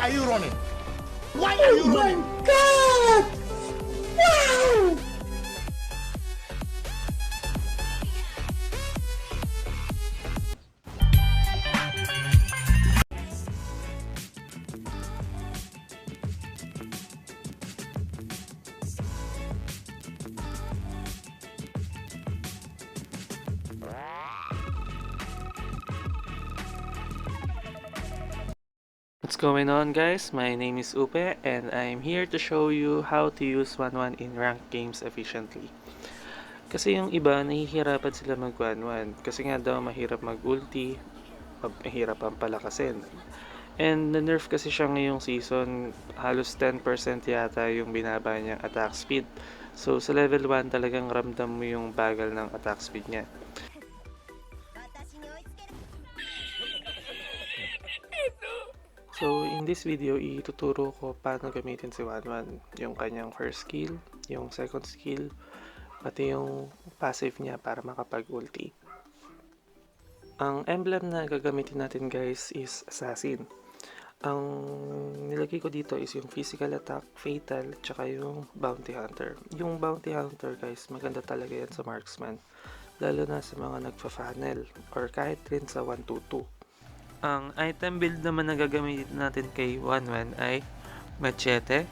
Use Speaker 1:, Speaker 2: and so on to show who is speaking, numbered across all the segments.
Speaker 1: are you running? Why are you running?
Speaker 2: God! Wow!
Speaker 3: What's going on, guys? My name is Upe and I'm here to show you how to use Wanwan in ranked games efficiently. Kasi yung iba nahihirapan sila mag Wanwan kasi nga daw mahirap mag ulti, mahirap ang palakasin. And na-nerf kasi siya ngayong season, halos 10% yata yung binaba niyang attack speed. So sa level 1 talagang ramdam mo yung bagal ng attack speed niya. So, in this video, ituturo ko paano gamitin si Wanwan. Yung kanyang first skill, yung second skill, pati yung passive niya para makapag-ulti. Ang emblem na gagamitin natin, guys, is Assassin. Ang nilagay ko dito is yung physical attack, fatal, tsaka yung bounty hunter. Yung bounty hunter, guys, maganda talaga yan sa marksman. Lalo na sa mga nagfa-funnel or kahit rin sa 1-2-2. Ang item build naman na gagamitin natin kay Wanwan ay machete.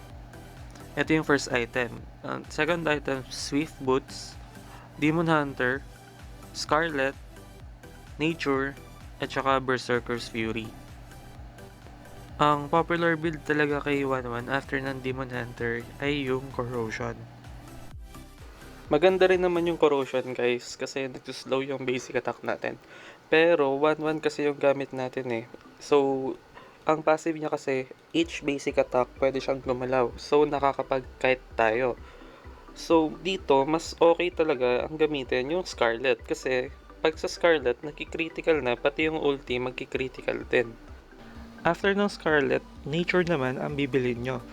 Speaker 3: Ito yung first item. Ang second item, swift boots, demon hunter, scarlet, nature, at saka berserker's fury. Ang popular build talaga kay Wanwan after ng demon hunter ay yung corrosion. Maganda rin naman yung corrosion, guys, kasi nagsuslow yung basic attack natin. Pero 1-1 kasi yung gamit natin eh. So, ang passive niya kasi, each basic attack pwede siyang gumalaw. So, nakakapag-kite tayo. So, dito, mas okay talaga ang gamitin yung Scarlet. Kasi, pag sa Scarlet, nagki-critical na, pati yung ulti magki-critical din. After ng Scarlet, Nature naman ang bibilin nyo.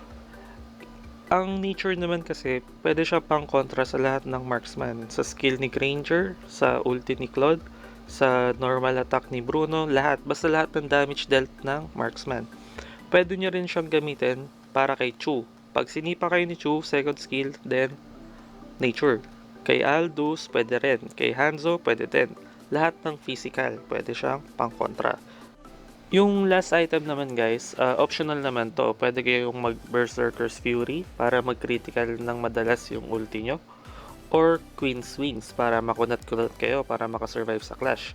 Speaker 3: Ang Nature naman kasi, pwede siya pang kontra sa lahat ng marksman. Sa skill ni Granger, sa ulti ni Claude, sa normal attack ni Bruno, lahat. Basta lahat ng damage dealt ng marksman. Pwede nyo rin siyang gamitin para kay Chou. Pag sinipa kayo ni Chou, second skill, then Nature. Kay Aldous, pwede rin. Kay Hanzo, pwede din. Lahat ng physical, pwede siyang pang kontra. Yung last item naman, guys, optional naman to. Pwede kayong mag Berserker's Fury para mag-critical ng madalas yung ulti nyo. Or Queen's Wings para makunat-kunat kayo para makasurvive sa clash.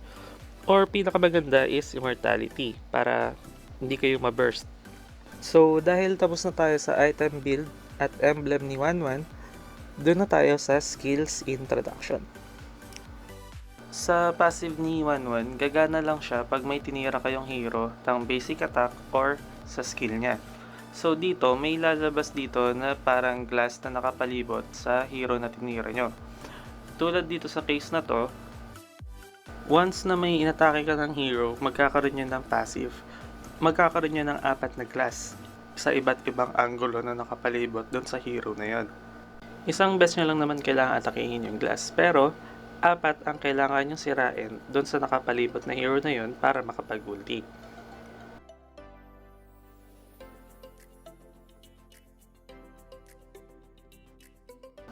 Speaker 3: Or pinakamaganda is Immortality para hindi kayo ma-burst. So dahil tapos na tayo sa item build at emblem ni Wanwan, doon na tayo sa skills introduction. Sa passive ni Wanwan, gagana lang siya pag may tinira kayong hero ng basic attack or sa skill niya. So dito, may lalabas dito na parang glass na nakapalibot sa hero na tinira nyo. Tulad dito sa case na to, once na may inatake ka ng hero, magkakaroon nyo ng passive. Magkakaroon nyo ng 4 na glass sa iba't ibang angulo na nakapalibot doon sa hero na yon. Isang best nyo lang naman kailangan atakihin yung glass, pero 4 ang kailangan nyo sirain doon sa nakapalibot na hero na yon para makapag-ulti.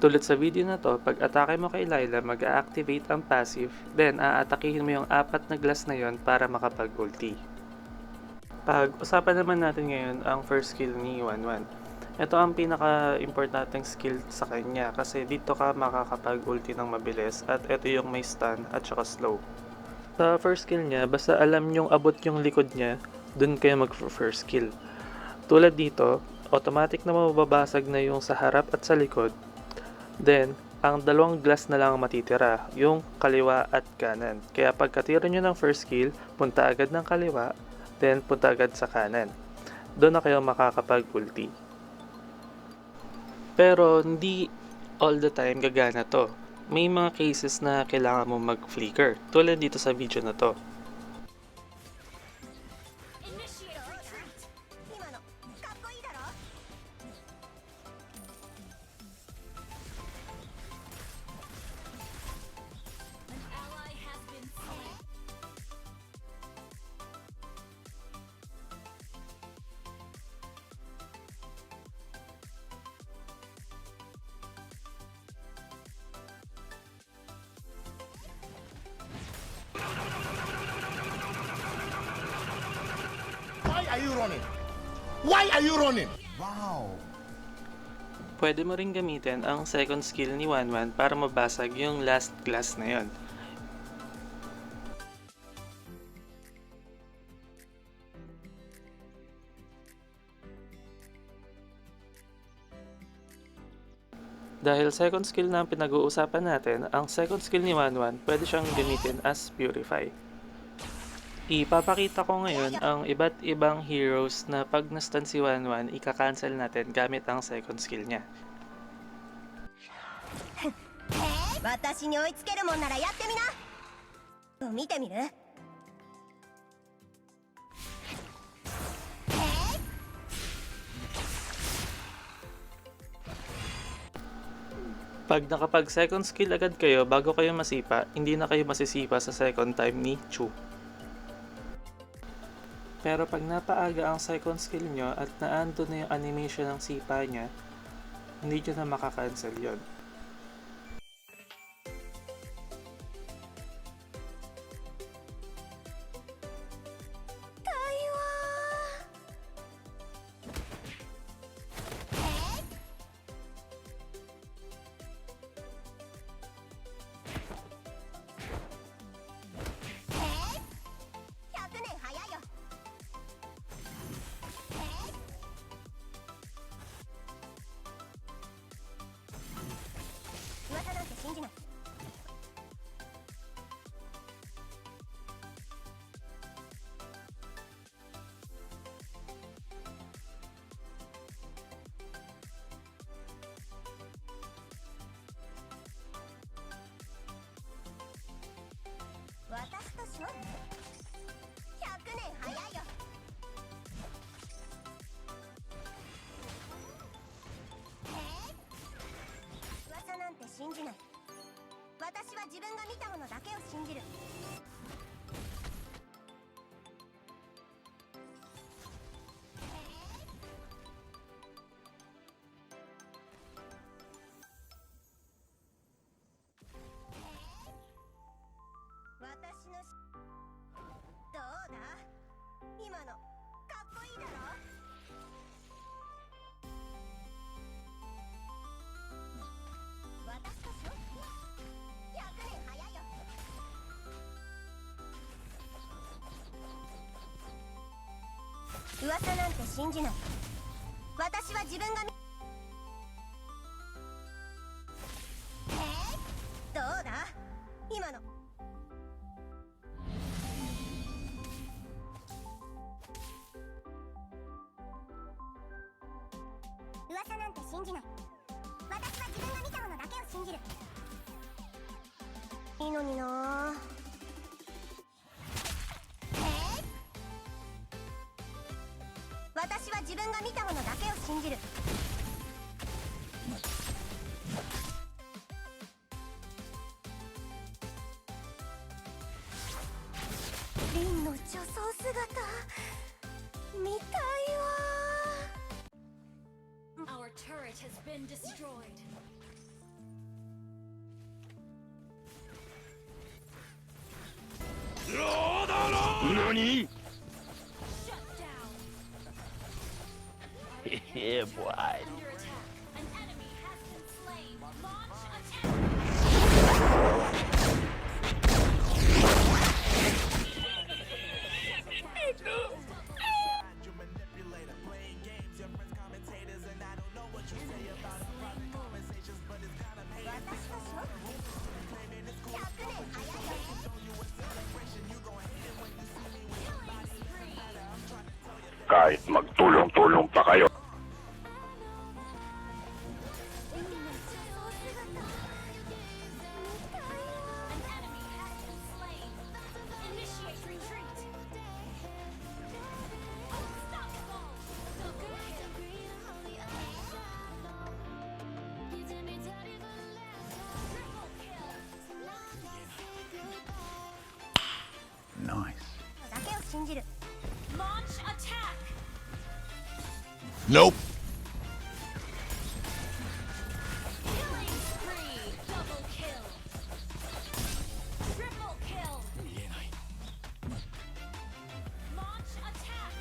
Speaker 3: Tulad sa video na to, pag atake mo kay Layla, mag-a-activate ang passive, then aatakihin mo yung 4 na glass na yon para makapag-ulti. Pag-usapan naman natin ngayon ang first skill ni Wanwan. Ito ang pinaka-importanteng skill sa kanya kasi dito ka makakapag-ulti ng mabilis at ito yung may stun at saka slow. Sa first skill niya, basta alam nyong abot yung likod niya, dun kayo mag-first skill. Tulad dito, automatic na mababasag na yung sa harap at sa likod. Then, ang 2 glass na lang matitira, yung kaliwa at kanan. Kaya pagkatira nyo ng first skill, punta agad ng kaliwa, then punta agad sa kanan. Doon na kayo makakapag-ulti. Pero, hindi all the time gagana to. May mga cases na kailangan mo mag-flicker, tulad dito sa video na to.
Speaker 1: are you running? Why are you running?
Speaker 2: Wow.
Speaker 3: Pwede mo rin gamitin ang second skill ni Wanwan para mabasag yung last glass na yon. Dahil second skill na ang pinag-uusapan natin, ang second skill ni Wanwan pwede siyang gamitin as Purify. Ipapakita ko ngayon ang iba't ibang heroes na pag na-stun si Wanwan, ika-cancel natin gamit ang second skill niya.
Speaker 4: 私に追いつけるもんならやってみな。見てみる？
Speaker 3: Pag nakapag second skill agad kayo bago kayo masipa, hindi na kayo masisipa sa second time ni Chou. Pero pag napaaga ang second skill nyo at naando na yung animation ng sipa niya, hindi nyo na makakancel yon.
Speaker 4: 噂なんて信じない。私は自分がどうだ今の。噂なんて信じない。私は自分が見たものだけを信じる。いいのにな。私は自分が見たものだけを信じる。リンの女装姿見たいわ。
Speaker 5: Our turret has been destroyed.
Speaker 1: NANI?
Speaker 5: Yeah, boy. Under attack. An enemy has been slain. Launch attack.
Speaker 1: Kahit magtulong-tulong pa kayo.
Speaker 2: Nice.
Speaker 5: Launch attack.
Speaker 1: Nope.
Speaker 5: Killing spree. Double kill. Triple kill. Launch attack.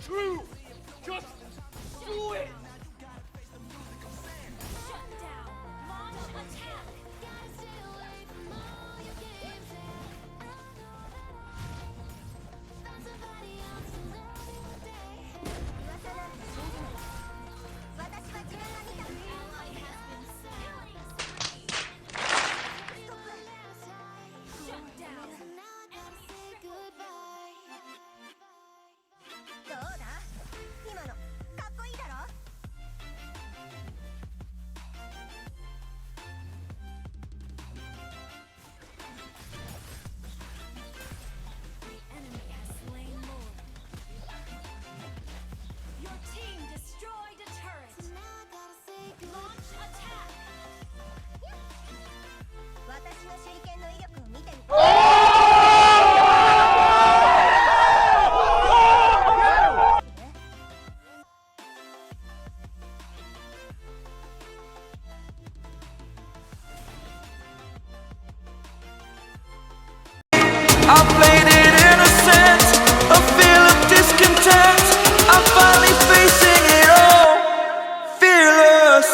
Speaker 1: true. Just do it.
Speaker 5: Shut down. Launch attack. Shut down. Enemy
Speaker 4: どうだ今のかっこいいだろ
Speaker 5: enemy has slain Lord. Your team destroyed a turret. Launch attack.
Speaker 4: 私の手裏剣の威力を見てみ
Speaker 6: I played it innocent, a feel of discontent. I'm finally facing it all, fearless.